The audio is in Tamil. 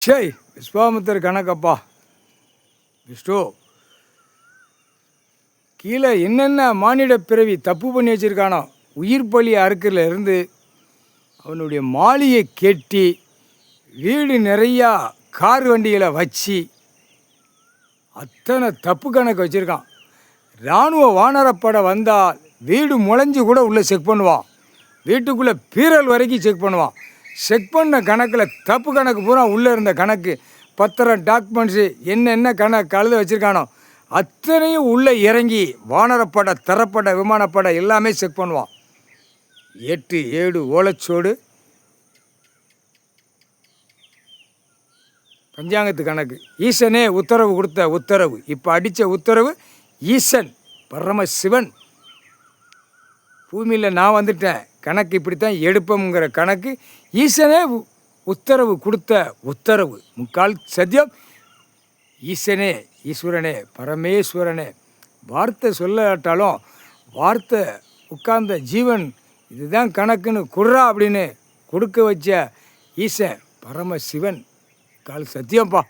சரி, விஸ்வாமித்திர கணக்கப்பா விஷ்ணு கீழே என்னென்ன மானிட பிறவி தப்பு பண்ணி வச்சுருக்கானோ, உயிர் பலி அறுக்கிறதுல இருந்து அவனுடைய மாளிகை கெட்டி வீடு நிறையா கார் வண்டிகளை வச்சு அத்தனை தப்பு கணக்கு வச்சுருக்கான். இராணுவ வானரப்படை வந்தால் வீடு முளைஞ்சி கூட உள்ளே செக் பண்ணுவான், வீட்டுக்குள்ளே பீரல் வரைக்கும் செக் பண்ணுவான். செக் பண்ண கணக்கில் தப்பு கணக்கு பூரா உள்ளே இருந்த கணக்கு பத்திரம் டாக்குமெண்ட்ஸு என்னென்ன கணக்கு கழுத வச்சுருக்கானோ அத்தனையும் உள்ளே இறங்கி வானரப்படை தரப்படை விமானப்படை எல்லாமே செக் பண்ணுவான். 8 7 ஓலைச்சோடு பஞ்சாங்கத்து கணக்கு. ஈசனே உத்தரவு கொடுத்த உத்தரவு, இப்போ அடித்த உத்தரவு ஈசன் பரமசிவன் பூமியில் நான் வந்துட்டேன், கணக்கு இப்படித்தான் எடுப்போங்கிற கணக்கு ஈசனே உத்தரவு கொடுத்த உத்தரவு. முக்கால் சத்தியம் ஈசனே, ஈஸ்வரனே, பரமேஸ்வரனே. வார்த்தை சொல்லாட்டாலும் வார்த்தை உட்கார்ந்த ஜீவன் இதுதான் கணக்குன்னு குர்ரா அப்படின்னு கொடுக்க வச்ச ஈசன் பரமசிவன். கால் சத்தியம்ப்பா.